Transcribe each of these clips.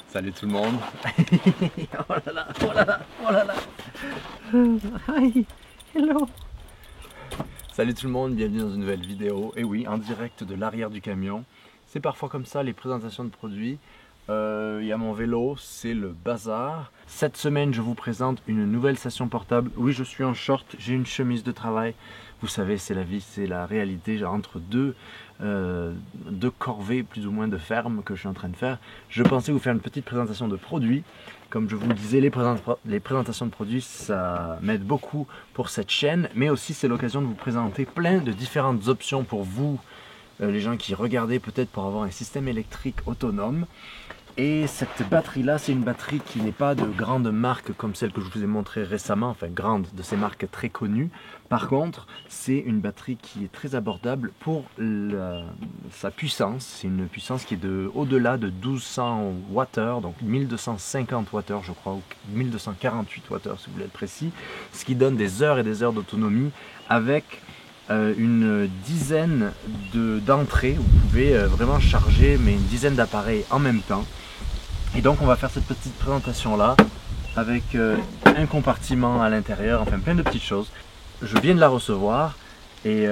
Salut tout le monde. Oh là là, oh là là, oh là là. Hi, hello. Salut tout le monde, bienvenue dans une nouvelle vidéo. Et oui, en direct de l'arrière du camion. C'est parfois comme ça les présentations de produits. Il y a mon vélo, c'est le bazar. Cette semaine, je vous présente une nouvelle station portable. Oui, je suis en short, j'ai une chemise de travail. Vous savez, c'est la vie, c'est la réalité. J'ai entre deux corvées plus ou moins de ferme que je suis en train de faire. Je pensais vous faire une petite présentation de produits. Comme je vous le disais, les présentations de produits, ça m'aide beaucoup pour cette chaîne. Mais aussi, c'est l'occasion de vous présenter plein de différentes options pour vous, les gens qui regardaient peut-être pour avoir un système électrique autonome. Et cette batterie là, c'est une batterie qui n'est pas de grande marque comme celle que je vous ai montrée récemment, enfin grande, de ces marques très connues. Par contre, c'est une batterie qui est très abordable pour sa puissance. C'est une puissance qui est au-delà de 1200 Wh, donc 1250 Wh je crois, ou 1248 Wh si vous voulez être précis, ce qui donne des heures et des heures d'autonomie avec une dizaine d'entrées. Vous pouvez vraiment charger mais une dizaine d'appareils en même temps. Et donc on va faire cette petite présentation là avec un compartiment à l'intérieur, enfin plein de petites choses. Je viens de la recevoir et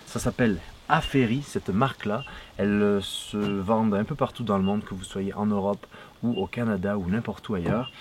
ça s'appelle Aferi, cette marque là. Elle se vend un peu partout dans le monde, que vous soyez en Europe ou au Canada ou n'importe où ailleurs.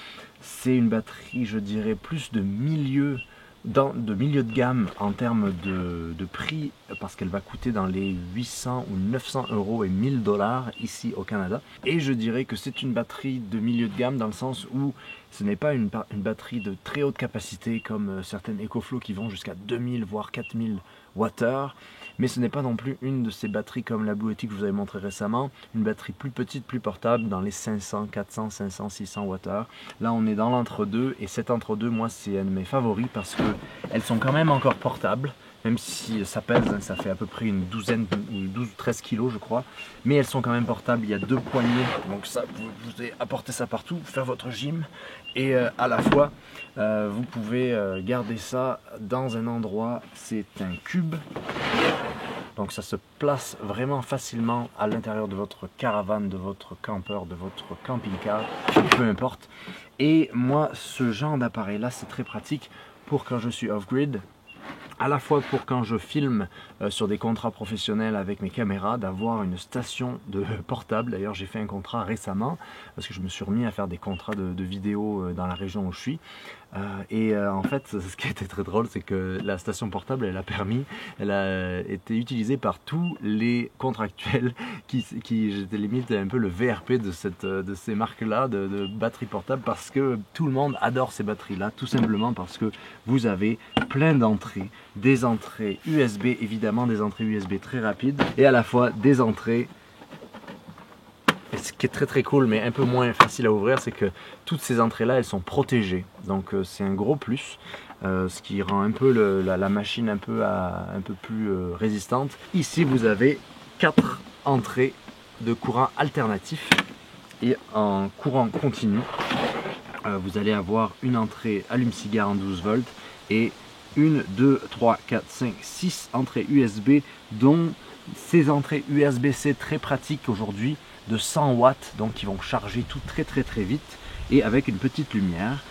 C'est une batterie, je dirais, plus de milieu de gamme en termes de prix, parce qu'elle va coûter dans les 800 ou 900 euros et 1000 dollars ici au Canada. Et je dirais que c'est une batterie de milieu de gamme dans le sens où ce n'est pas une batterie de très haute capacité comme certaines EcoFlow qui vont jusqu'à 2000 voire 4000 Wh, mais ce n'est pas non plus une de ces batteries comme la Blue Yeti que je vous avais montré récemment, une batterie plus petite, plus portable, dans les 500, 400, 500, 600 Wh. Là on est dans l'entre-deux, et cet entre-deux, moi c'est un de mes favoris parce que elles sont quand même encore portables, même si ça pèse, hein, ça fait à peu près une douzaine ou 12 ou 13 kilos je crois, mais elles sont quand même portables. Il y a deux poignées, donc ça vous pouvez apporter ça partout, faire votre gym, et à la fois vous pouvez garder ça dans un endroit. C'est un cube, donc ça se place vraiment facilement à l'intérieur de votre caravane, de votre campeur, de votre camping-car, peu importe. Et moi, ce genre d'appareil là, c'est très pratique pour quand je suis off-grid, à la fois pour quand je filme sur des contrats professionnels avec mes caméras, d'avoir une station de portable. D'ailleurs, j'ai fait un contrat récemment parce que je me suis remis à faire des contrats de vidéo dans la région où je suis. En fait, ce qui était très drôle, c'est que la station portable, elle a été utilisée par tous les contractuels j'étais limite un peu le VRP de ces marques-là de batteries portables, parce que tout le monde adore ces batteries-là, tout simplement parce que vous avez plein d'entrées, des entrées USB, évidemment des entrées USB très rapides, et à la fois des entrées. Et ce qui est très très cool mais un peu moins facile à ouvrir, c'est que toutes ces entrées là, elles sont protégées, donc c'est un gros plus, ce qui rend un peu la machine un peu plus résistante. Ici vous avez 4 entrées de courant alternatif, et en courant continu vous allez avoir une entrée allume-cigare en 12 volts et 1, 2, 3, 4, 5, 6 entrées USB, dont ces entrées USB-C très pratiques aujourd'hui de 100 watts, donc qui vont charger tout très vite, et avec une petite lumière.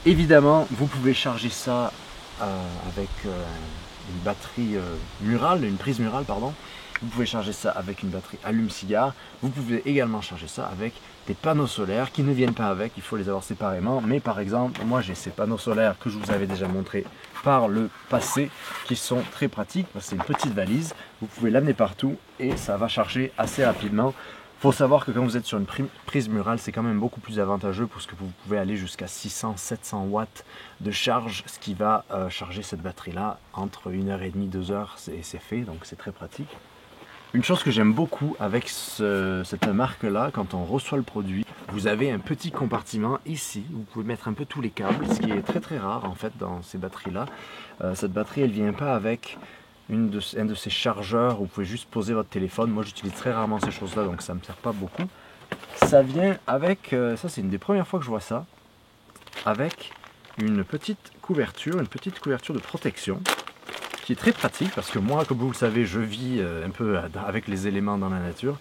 Évidemment, vous pouvez charger ça avec une batterie murale, une prise murale pardon. Vous pouvez charger ça avec une batterie allume-cigare. Vous pouvez également charger ça avec des panneaux solaires qui ne viennent pas avec, il faut les avoir séparément. Mais par exemple, moi j'ai ces panneaux solaires que je vous avais déjà montré par le passé, qui sont très pratiques parce que c'est une petite valise. Vous pouvez l'amener partout et ça va charger assez rapidement. Il faut savoir que quand vous êtes sur une prise murale, c'est quand même beaucoup plus avantageux parce que vous pouvez aller jusqu'à 600-700 watts de charge, ce qui va charger cette batterie-là entre 1h30, 2h, et c'est fait, donc c'est très pratique. Une chose que j'aime beaucoup avec cette marque-là, quand on reçoit le produit, vous avez un petit compartiment ici, où vous pouvez mettre un peu tous les câbles, ce qui est très rare en fait dans ces batteries-là. Cette batterie, elle vient pas avec un de ces chargeurs où vous pouvez juste poser votre téléphone. Moi j'utilise très rarement ces choses là, donc ça me sert pas beaucoup. Ça vient avec, ça c'est une des premières fois que je vois ça, avec une petite couverture de protection qui est très pratique parce que moi, comme vous le savez, je vis un peu avec les éléments dans la nature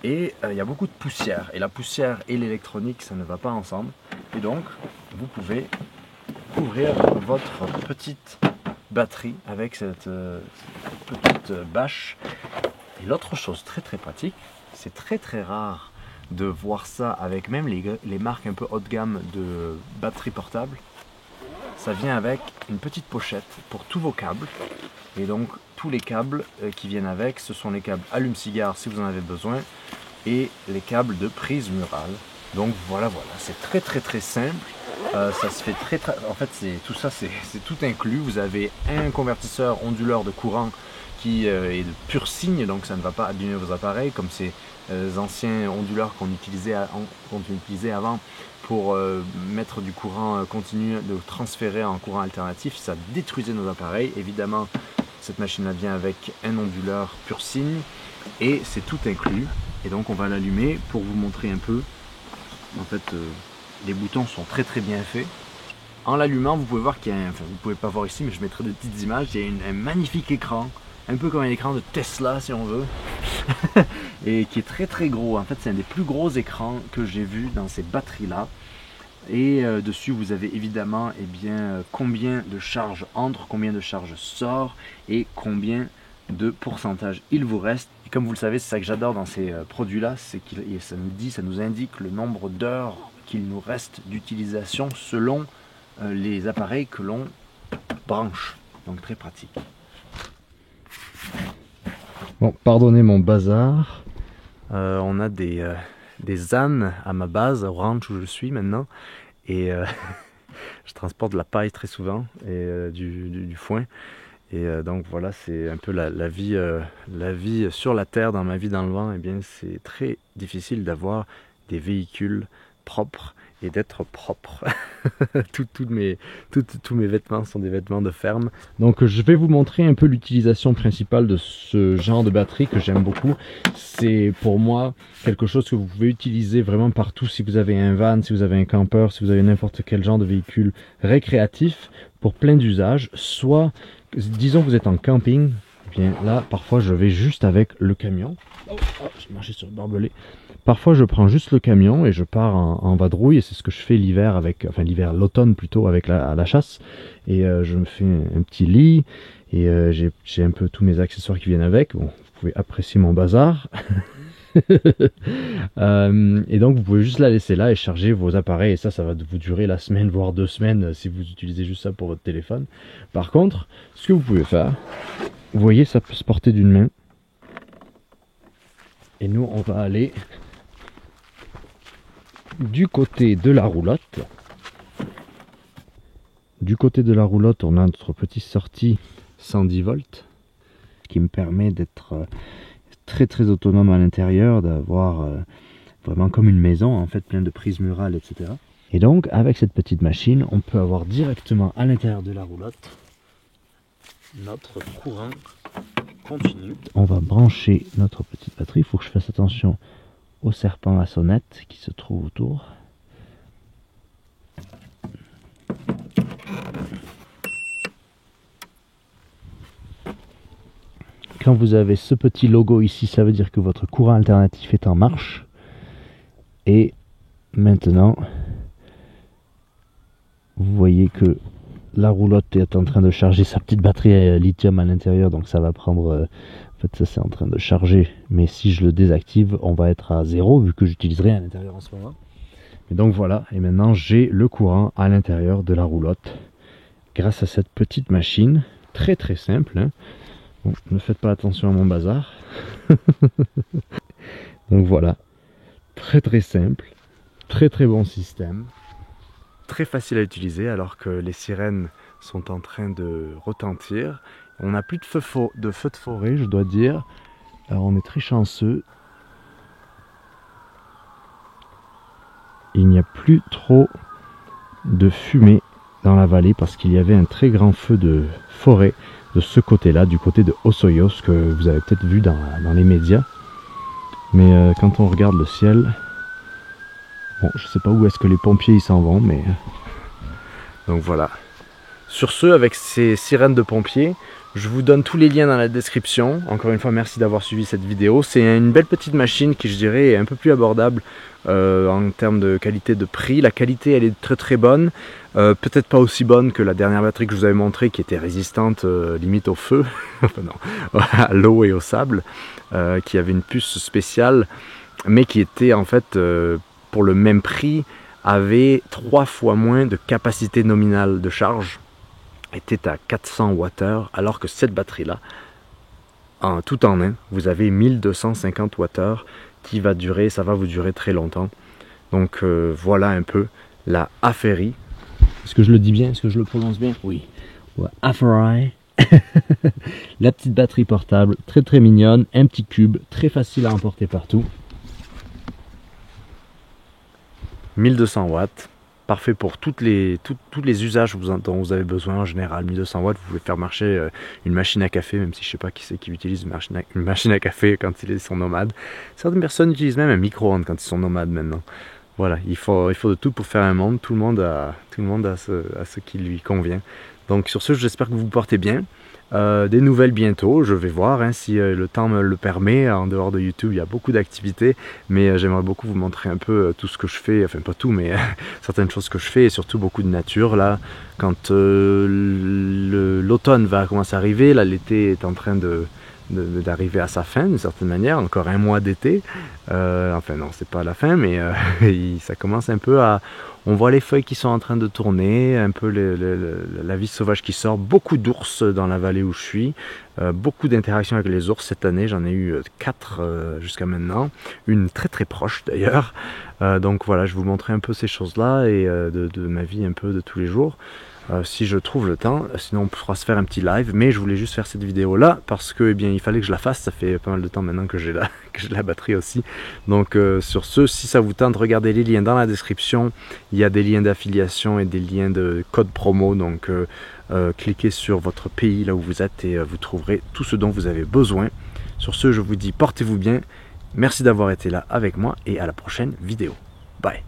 et il y a beaucoup de poussière. Et la poussière et l'électronique, ça ne va pas ensemble. Et donc, vous pouvez ouvrir votre petite batterie avec cette petite bâche. Et l'autre chose très très pratique, c'est très rare de voir ça avec même les marques un peu haut de gamme de batteries portables. Ça vient avec une petite pochette pour tous vos câbles. Et donc tous les câbles qui viennent avec, ce sont les câbles allume-cigare si vous en avez besoin et les câbles de prise murale. Donc voilà, c'est très simple. Ça se fait en fait, tout ça, c'est tout inclus. Vous avez un convertisseur onduleur de courant qui est de pur signe, donc ça ne va pas abîmer vos appareils comme ces anciens onduleurs qu'on utilisait avant pour mettre du courant continu, de transférer en courant alternatif. Ça détruisait nos appareils. Évidemment, cette machine-là vient avec un onduleur pur signe et c'est tout inclus. Et donc on va l'allumer pour vous montrer un peu. En fait, les boutons sont très bien faits. En l'allumant, vous pouvez voir qu'il y a enfin, vous pouvez pas voir ici, mais je mettrai des petites images. Il y a un magnifique écran, un peu comme un écran de Tesla si on veut, et qui est très gros. En fait, c'est un des plus gros écrans que j'ai vu dans ces batteries-là. Et dessus, vous avez évidemment combien de charge entre, combien de charge sort et combien de pourcentage il vous reste. Et comme vous le savez, c'est ça que j'adore dans ces produits-là, c'est que ça nous indique le nombre d'heures qu'il nous reste d'utilisation selon les appareils que l'on branche. Donc très pratique. Bon, pardonnez mon bazar. On a des ânes à ma base, au ranch où je suis maintenant. Et je transporte de la paille très souvent et du foin. Et donc voilà, c'est un peu la vie sur la terre, dans ma vie dans le vent. Et bien, c'est très difficile d'avoir des véhicules propres et d'être propre. Tous mes vêtements sont des vêtements de ferme. Donc je vais vous montrer un peu l'utilisation principale de ce genre de batterie que j'aime beaucoup. C'est pour moi quelque chose que vous pouvez utiliser vraiment partout si vous avez un van, si vous avez un camper, si vous avez n'importe quel genre de véhicule récréatif pour plein d'usages. Soit, disons que vous êtes en camping, bien là parfois je vais juste avec le camion. J'ai marché sur le barbelé. Parfois je prends juste le camion et je pars en vadrouille, et c'est ce que je fais l'hiver l'automne plutôt avec la chasse. Et je me fais un petit lit et j'ai un peu tous mes accessoires qui viennent avec. Bon, vous pouvez apprécier mon bazar. Et donc vous pouvez juste la laisser là et charger vos appareils, et ça va vous durer la semaine voire 2 semaines si vous utilisez juste ça pour votre téléphone. Par contre, ce que vous pouvez faire, vous voyez, ça peut se porter d'une main. Et nous on va aller du côté de la roulotte. Du côté de la roulotte, on a notre petite sortie 110 volts qui me permet d'être très autonome à l'intérieur, d'avoir vraiment comme une maison en fait, plein de prises murales, etc. Et donc avec cette petite machine, on peut avoir directement à l'intérieur de la roulotte notre courant continu. On va brancher notre petite batterie. Il faut que je fasse attention au serpent à sonnette qui se trouve autour. Quand vous avez ce petit logo ici, ça veut dire que votre courant alternatif est en marche. Et maintenant, vous voyez que la roulotte est en train de charger sa petite batterie à lithium à l'intérieur, donc ça va prendre... en fait, ça c'est en train de charger, mais si je le désactive, on va être à 0 vu que j'utiliserai à l'intérieur en ce moment. Et donc voilà, et maintenant j'ai le courant à l'intérieur de la roulotte grâce à cette petite machine, très simple. Hein. Bon, ne faites pas attention à mon bazar. Donc voilà, très simple, très bon système. Très facile à utiliser alors que les sirènes sont en train de retentir. On n'a plus de feu de forêt, je dois dire. Alors on est très chanceux. Il n'y a plus trop de fumée dans la vallée parce qu'il y avait un très grand feu de forêt de ce côté-là, du côté de Osoyoos, que vous avez peut-être vu dans les médias. Mais quand on regarde le ciel... Bon, je sais pas où est-ce que les pompiers ils s'en vont, mais... Donc voilà. Sur ce, avec ces sirènes de pompiers, je vous donne tous les liens dans la description. Encore une fois, merci d'avoir suivi cette vidéo. C'est une belle petite machine qui, je dirais, est un peu plus abordable en termes de qualité de prix. La qualité, elle est très très bonne. Peut-être pas aussi bonne que la dernière batterie que je vous avais montrée, qui était résistante limite au feu, enfin non, à l'eau et au sable, qui avait une puce spéciale, mais qui était en fait, pour le même prix, avait 3 fois moins de capacité nominale de charge, était à 400 Wh, alors que cette batterie-là, tout en un, vous avez 1250 Wh qui va durer, ça va vous durer très longtemps. Donc voilà un peu la Aferi. Est-ce que je le dis bien? Est-ce que je le prononce bien? Oui. Ouais, Aferi. La petite batterie portable, très très mignonne, un petit cube, très facile à emporter partout. 1200 watts, parfait pour tous les usages dont vous avez besoin en général. 1200 watts, vous pouvez faire marcher une machine à café, même si je sais pas qui c'est qui utilise une machine à café quand ils sont nomades. Certaines personnes utilisent même un micro-ondes quand ils sont nomades maintenant. Voilà, il faut de tout pour faire un monde. Tout le monde a ce qui lui convient. Donc sur ce, j'espère que vous vous portez bien. Des nouvelles bientôt, je vais voir hein, si le temps me le permet. En dehors de YouTube, il y a beaucoup d'activités, mais j'aimerais beaucoup vous montrer un peu tout ce que je fais, enfin pas tout, mais certaines choses que je fais, et surtout beaucoup de nature. Là, quand l'automne va commencer à arriver, là l'été est en train d'arriver à sa fin d'une certaine manière, encore un mois d'été, enfin non c'est pas la fin, mais ça commence un peu à, on voit les feuilles qui sont en train de tourner, un peu la vie sauvage qui sort, beaucoup d'ours dans la vallée où je suis, beaucoup d'interactions avec les ours cette année, j'en ai eu 4 jusqu'à maintenant, une très très proche d'ailleurs, donc voilà, je vais vous montrer un peu ces choses là et de ma vie un peu de tous les jours. Si je trouve le temps, sinon on pourra se faire un petit live, mais je voulais juste faire cette vidéo là parce que eh bien, il fallait que je la fasse, ça fait pas mal de temps maintenant que j'ai la batterie aussi. Donc sur ce, si ça vous tente, regardez les liens dans la description, il y a des liens d'affiliation et des liens de code promo, donc cliquez sur votre pays là où vous êtes et vous trouverez tout ce dont vous avez besoin. Sur ce, je vous dis portez-vous bien, merci d'avoir été là avec moi et à la prochaine vidéo. Bye.